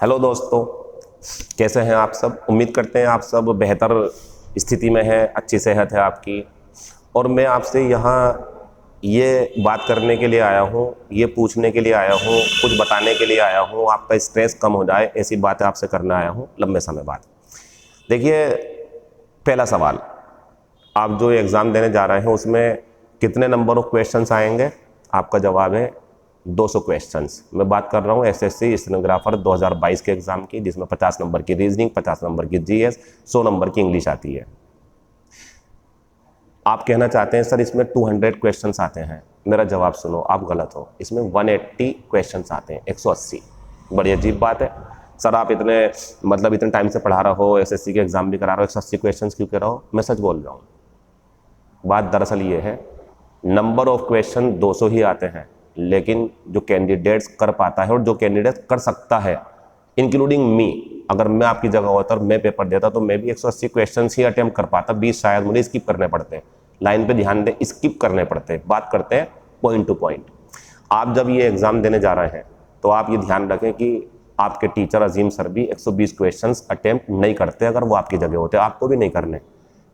Hello दोस्तों, कैसे हैं आप सब। उम्मीद करते हैं आप सब बेहतर स्थिति में हैं, अच्छी सेहत है आपकी। और मैं आपसे यहाँ ये बात करने के लिए आया हूँ, ये पूछने के लिए आया हूँ, कुछ बताने के लिए आया हूँ, आपका स्ट्रेस कम हो जाए, ऐसी बातें आपसे करने आया हूँ लंबे समय बाद। देखिए, पहला सवाल, आप जो एग्ज़ाम देने जा रहे हैं उसमें कितने नंबर ऑफ क्वेश्चंस आएंगे? आपका जवाब है 200 क्वेश्चंस। मैं बात कर रहा हूँ एसएससी स्टेनोग्राफर 2022 के एग्ज़ाम की, जिसमें 50 नंबर की रीजनिंग, 50 नंबर की जीएस, 100 नंबर की इंग्लिश आती है। आप कहना चाहते हैं सर इसमें 200 क्वेश्चंस आते हैं। मेरा जवाब सुनो, आप गलत हो। इसमें 180 क्वेश्चंस आते हैं, 180। बड़ी अजीब बात है सर, आप इतने टाइम से पढ़ा रहे हो, एसएससी के एग्ज़ाम भी करा रहे हो, 180 क्वेश्चंस क्यों कह रहे हो? मैं सच बोल रहा हूँ। बात दरअसल ये है, नंबर ऑफ क्वेश्चन 200 ही आते हैं, लेकिन जो कैंडिडेट्स कर पाता है और जो कैंडिडेट कर सकता है, इंक्लूडिंग मी, अगर मैं आपकी जगह होता और मैं पेपर देता तो मैं भी 180 क्वेश्चंस ही अटेम्प्ट कर पाता। 20 शायद मुझे स्किप करने पड़ते हैं। लाइन पे ध्यान दें, स्किप करने पड़ते हैं। बात करते हैं पॉइंट टू पॉइंट। आप जब ये एग्ज़ाम देने जा रहे हैं तो आप ये ध्यान रखें कि आपके टीचर अजीम सर भी 120 क्वेश्चंस अटेम्प्ट नहीं करते। अगर वो आपकी जगह होते, आपको भी नहीं करने।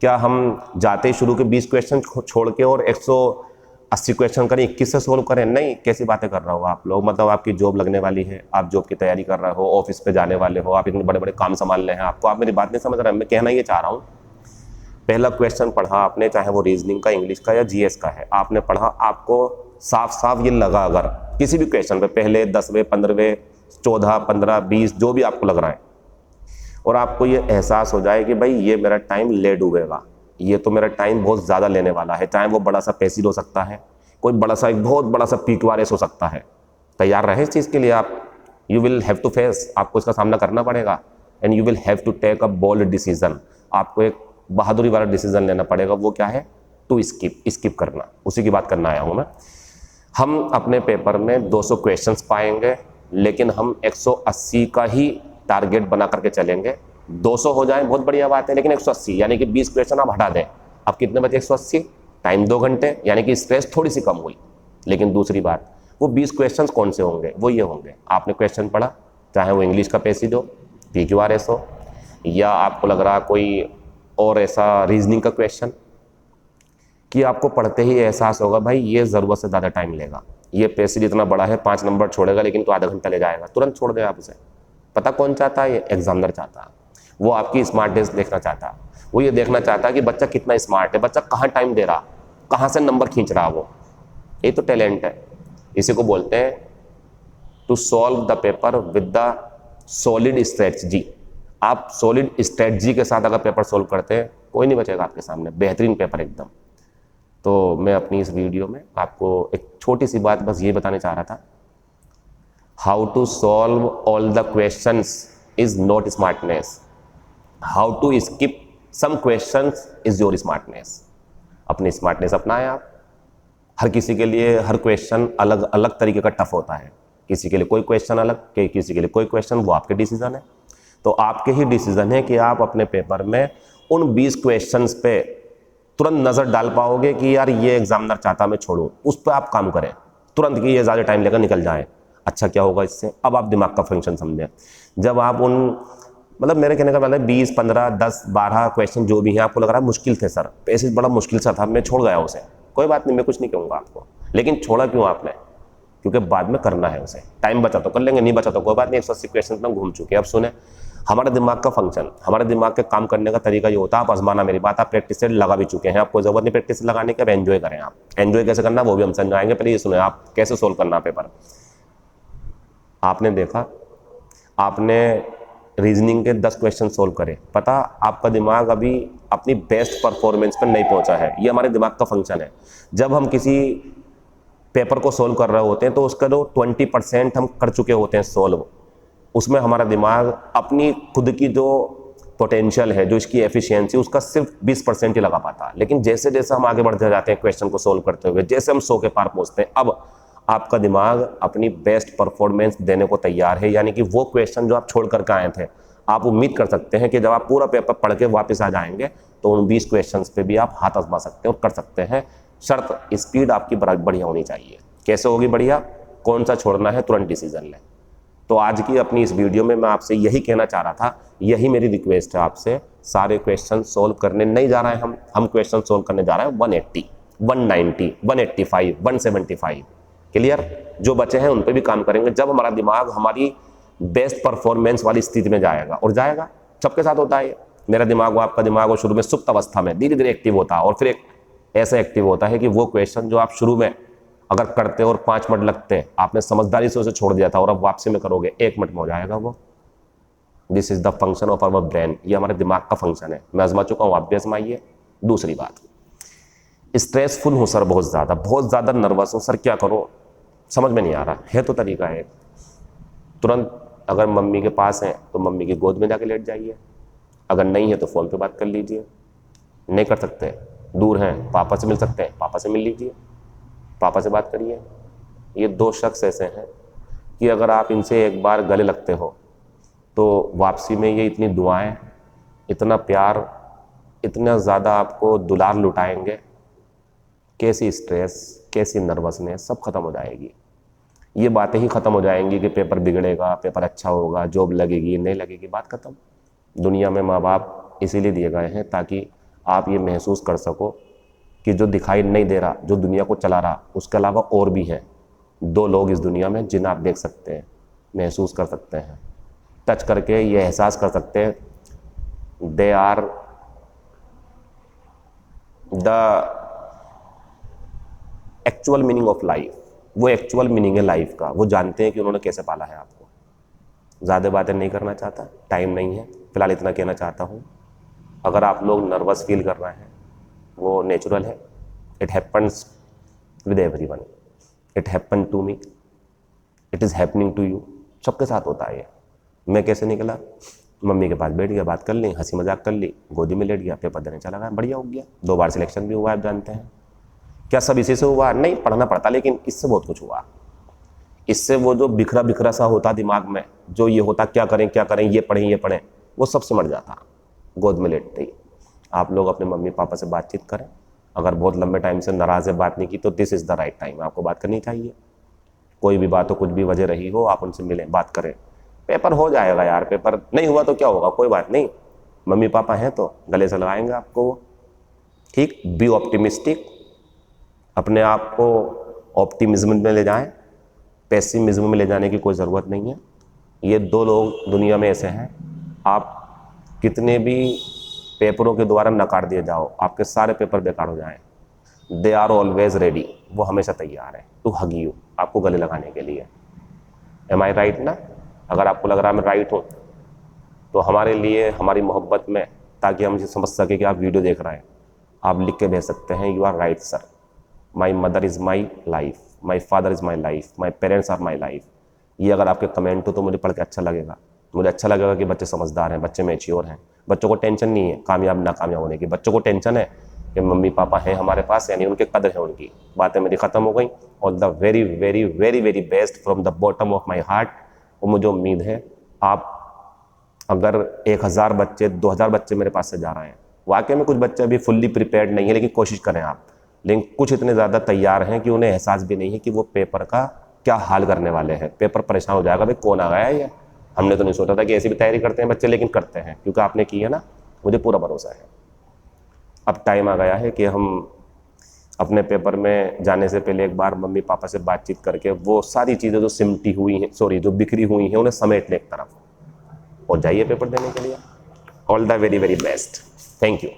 क्या हम जाते ही शुरू के 20 क्वेश्चन छोड़ के और 180 क्वेश्चन करें, 21 से सोल्व करें? नहीं, कैसी बातें कर रहे हो आप लोग। मतलब आपकी जॉब लगने वाली है, आप जॉब की तैयारी कर रहे हो, ऑफिस पे जाने वाले हो, आप इतने बड़े बड़े काम संभालने हैं आपको। आप मेरी बात नहीं समझ रहे हैं। मैं कहना ये चाह रहा हूँ, पहला क्वेश्चन पढ़ा आपने, चाहे वो रीजनिंग का, इंग्लिश का या जीएस का है, आपने पढ़ा, आपको साफ साफ ये लगा, अगर किसी भी क्वेश्चन पे पहले 10वें 15वें 14 15 20 जो भी आपको लग रहा है, और आपको ये एहसास हो जाए कि भाई ये मेरा टाइम ले डूबेगा, ये तो मेरा टाइम बहुत ज़्यादा लेने वाला है, चाहे वो बड़ा सा पेसिल हो सकता है, कोई बड़ा सा एक बहुत बड़ा सा पीक्यूआरएस हो सकता है, तैयार रहे इस चीज़ के लिए आप। You will have to face, आपको इसका सामना करना पड़ेगा। And you will have to take a bold decision, आपको एक बहादुरी वाला डिसीजन लेना पड़ेगा। वो क्या है? टू स्किप करना। उसी की बात करना आया हूँ मैं। हम अपने पेपर में 200 क्वेश्चंस पाएंगे, लेकिन हम 180 का ही टारगेट बना करके चलेंगे। 200 हो जाए बहुत बढ़िया बात है, लेकिन 180 यानी कि 20 क्वेश्चन आप हटा दें। अब कितने बचे? 180, टाइम 2 घंटे, यानी कि स्ट्रेस थोड़ी सी कम हुई। लेकिन दूसरी बात, वो 20 क्वेश्चंस कौन से होंगे? वो ये होंगे, आपने क्वेश्चन पढ़ा, चाहे वो इंग्लिश का पैसेज हो, पीक्यूआरएस हो, या आपको लग रहा कोई और ऐसा रीजनिंग का क्वेश्चन कि आपको पढ़ते ही एहसास होगा भाई ये ज़रूरत से ज़्यादा टाइम लेगा, ये पैसेज इतना बड़ा है, 5 नंबर छोड़ेगा लेकिन तो आधा घंटा ले जाएगा, तुरंत छोड़ दे आप उसे। पता कौन चाहता है? ये एग्जामिनर चाहता है। वो आपकी स्मार्टनेस देखना चाहता है। वो ये देखना चाहता है कि बच्चा कितना स्मार्ट है, बच्चा कहाँ टाइम दे रहा, कहाँ से नंबर खींच रहा। वो ये तो टैलेंट है। इसी को बोलते हैं to solve the paper with the solid strategy. आप सॉलिड स्ट्रेटजी के साथ अगर पेपर सोल्व करते हैं, कोई नहीं बचेगा आपके सामने, बेहतरीन पेपर एकदम। तो मैं अपनी इस वीडियो में आपको एक छोटी सी बात बस ये बताने चाह रहा था, how to solve all the questions is not smartness, how to skip some questions is your smartness. अपनी स्मार्टनेस अपनाएं आप। हर किसी के लिए हर क्वेश्चन अलग अलग तरीके का टफ होता है। किसी के लिए कोई क्वेश्चन अलग, किसी के लिए कोई क्वेश्चन, वो आपके डिसीजन है। तो आपके ही डिसीजन है कि आप अपने पेपर में उन 20 क्वेश्चंस पे तुरंत नज़र डाल पाओगे कि यार ये एग्जामिनर चाहता मैं छोड़ूं, उस पर आप काम करें तुरंत कि ये ज़्यादा टाइम लेकर निकल जाए। अच्छा क्या होगा इससे? अब आप दिमाग का फंक्शन समझें। जब आप मेरे कहने का मतलब 20 15 10 12 क्वेश्चन जो भी हैं, आपको लग रहा है मुश्किल थे सर, ऐसे बड़ा मुश्किल सा था, मैं छोड़ गया उसे, कोई बात नहीं, मैं कुछ नहीं कहूँगा आपको। लेकिन छोड़ा क्यों आपने? क्योंकि बाद में करना है उसे। टाइम बचा तो कर लेंगे, नहीं बचा तो कोई बात नहीं, 180 क्वेश्चन में घूम चुके हैं। अब सुने, हमारे दिमाग का फंक्शन, हमारे दिमाग के काम करने का तरीका ये होता है, आप आजमाना मेरी बात, आप प्रैक्टिस से लगा भी चुके हैं, आपको जरूरत नहीं प्रैक्टिस से लगाने की। अब एंजॉय करें। आप एंजॉय कैसे करना वो भी हम समझाएंगे। पहले ये सुने, आप कैसे सोल्व करना पेपर। आपने देखा, आपने रीजनिंग के 10 क्वेश्चन सोल्व करे, पता आपका दिमाग अभी अपनी बेस्ट परफॉर्मेंस पर नहीं पहुंचा है। ये हमारे दिमाग का फंक्शन है। जब हम किसी पेपर को सोल्व कर रहे होते हैं तो उसका जो 20% हम कर चुके होते हैं सोल्व, उसमें हमारा दिमाग अपनी खुद की जो पोटेंशियल है, जो इसकी एफिशिएंसी, उसका सिर्फ 20% ही लगा पाता है। लेकिन जैसे जैसे हम आगे बढ़ते जाते हैं क्वेश्चन को सोल्व करते हुए, जैसे हम 100 के पार पहुंचते हैं, अब आपका दिमाग अपनी बेस्ट परफॉर्मेंस देने को तैयार है। यानी कि वो क्वेश्चन जो आप छोड़ करके आए थे, आप उम्मीद कर सकते हैं कि जब आप पूरा पेपर पढ़ के वापस आ जाएंगे तो उन 20 क्वेश्चन पे भी आप हाथ आजमा सकते हैं और कर सकते हैं। शर्त स्पीड आपकी बढ़िया होनी चाहिए। कैसे होगी बढ़िया? कौन सा छोड़ना है तुरंत डिसीजन लें। तो आज की अपनी इस वीडियो में मैं आपसे यही कहना चाह रहा था, यही मेरी रिक्वेस्ट है आपसे। सारे क्वेश्चन सोल्व करने नहीं जा रहे हैं हम क्वेश्चन सोल्व करने जा रहे हैं 180, 190, 185, 175। क्लियर? जो बचे हैं उन पे भी काम करेंगे जब हमारा दिमाग हमारी बेस्ट परफॉर्मेंस वाली स्थिति में जाएगा। और जाएगा, सबके साथ होता है। मेरा दिमाग हो, आपका दिमाग हो, शुरू में सुप्त अवस्था में धीरे धीरे एक्टिव होता है और फिर एक ऐसा एक्टिव होता है कि वो क्वेश्चन जो आप शुरू में अगर करते और 5 मिनट लगते, आपने समझदारी से उसे छोड़ दिया था और अब वापसी में करोगे 1 मिनट में हो जाएगा वो। This is the function of our brain. ये हमारे दिमाग का फंक्शन है। मैं आजमा चुका हूँ, आप भी आजमाइए। दूसरी बात, स्ट्रेसफुल हूँ सर, बहुत ज़्यादा नर्वस हूँ सर, क्या करूँ समझ में नहीं आ रहा है। तो तरीका है, तुरंत अगर मम्मी के पास हैं तो मम्मी की गोद में जाके लेट जाइए, अगर नहीं है तो फ़ोन पे बात कर लीजिए, नहीं कर सकते दूर हैं पापा से मिल सकते हैं, पापा से मिल लीजिए, पापा से बात करिए। ये 2 शख्स ऐसे हैं कि अगर आप इनसे एक बार गले लगते हो तो वापसी में ये इतनी दुआएं, इतना प्यार, इतना ज़्यादा आपको दुलार लुटाएंगे, कैसी स्ट्रेस, कैसी नर्वसनेस सब खत्म हो जाएगी। ये बातें ही ख़त्म हो जाएंगी कि पेपर बिगड़ेगा, पेपर अच्छा होगा, जॉब लगेगी, नहीं लगेगी, बात ख़त्म। दुनिया में माँ बाप इसीलिए दिए गए हैं ताकि आप ये महसूस कर सको कि जो दिखाई नहीं दे रहा, जो दुनिया को चला रहा, उसके अलावा और भी हैं 2 लोग इस दुनिया में जिन्हें आप देख सकते हैं, महसूस कर सकते हैं, टच करके ये एहसास कर सकते हैं, they are the actual meaning of life. वो एक्चुअल मीनिंग है लाइफ का। वो जानते हैं कि उन्होंने कैसे पाला है आपको। ज़्यादा बातें नहीं करना चाहता, टाइम नहीं है, फिलहाल इतना कहना चाहता हूँ। अगर आप लोग नर्वस फील कर रहे हैं, वो नेचुरल है। It happens with everyone, it happen to me, it is happening to you. सबके साथ होता है ये। मैं कैसे निकला, मम्मी के पास बैठ गया, बात कर ली, हंसी मजाक कर ली, गोदी में लेट गया, पेपर देने चला गया, बढ़िया हो गया। 2 बार सिलेक्शन भी हुआ, आप जानते हैं। क्या सब इसी से हुआ? नहीं, पढ़ना पड़ता, लेकिन इससे बहुत कुछ हुआ। इससे वो जो बिखरा बिखरा सा होता दिमाग में, जो ये होता क्या करें, ये पढ़ें, वो सब सिमट जाता गोद में लेटते ही। आप लोग अपने मम्मी पापा से बातचीत करें। अगर बहुत लंबे टाइम से नाराज़ है, बात नहीं की, तो this is the right time, आपको बात करनी चाहिए। कोई भी बात हो, कुछ भी वजह रही हो, आप उनसे मिलें, बात करें। पेपर हो जाएगा यार, पेपर नहीं हुआ तो क्या होगा, कोई बात नहीं, मम्मी पापा हैं तो गले से लगाएंगे आपको वो। ठीक, बी ऑप्टिमिस्टिक, अपने आप को ऑप्टिमिज्म में ले जाएं, पेसिमिज्म में ले जाने की कोई ज़रूरत नहीं है। ये 2 लोग दुनिया में ऐसे हैं, आप कितने भी पेपरों के द्वारा नकार दिए जाओ, आपके सारे पेपर बेकार हो जाएं, दे आर ऑलवेज रेडी, वो हमेशा तैयार है टू हग यू, आपको गले लगाने के लिए। एम आई राइट ना? अगर आपको लग रहा है मैं राइट हूँ, तो हमारे लिए, हमारी मोहब्बत में, ताकि हम इसे समझ सके कि आप वीडियो देख रहे हैं, आप लिख के भेज सकते हैं, you are right sir, my mother is my life, my father is my life, my parents are my life. ये अगर आपके कमेंट हो तो मुझे पढ़ के अच्छा लगेगा। मुझे अच्छा लगेगा कि बच्चे समझदार हैं, बच्चे मैच्योर हैं, बच्चों को टेंशन नहीं है कामयाब नाकामयाब होने की। बच्चों को टेंशन है कि मम्मी पापा हैं हमारे पास, यानी उनके कदर है उनकी। बातें मेरी ख़त्म हो गई। All the very very very very best from the bottom of my heart. और मुझे उम्मीद है आप, अगर 1000 बच्चे, 2000 बच्चे मेरे पास से जा रहे हैं, वाकई में कुछ बच्चे अभी फुल्ली प्रिपेयर्ड नहीं है, लेकिन कोशिश करें आप। लेकिन कुछ इतने ज़्यादा तैयार हैं कि उन्हें एहसास भी नहीं है कि वो पेपर का क्या हाल करने वाले हैं। पेपर परेशान हो जाएगा, भाई कौन आ गया है ये, हमने तो नहीं सोचा था कि ऐसी भी तैयारी करते हैं बच्चे, लेकिन करते हैं क्योंकि आपने की है ना, मुझे पूरा भरोसा है। अब टाइम आ गया है कि हम अपने पेपर में जाने से पहले एक बार मम्मी पापा से बातचीत करके वो सारी चीज़ें जो सिमटी हुई हैं, जो बिखरी हुई हैं, उन्हें समेट लें एक तरफ और जाइए पेपर देने के लिए। All the very very best. Thank you.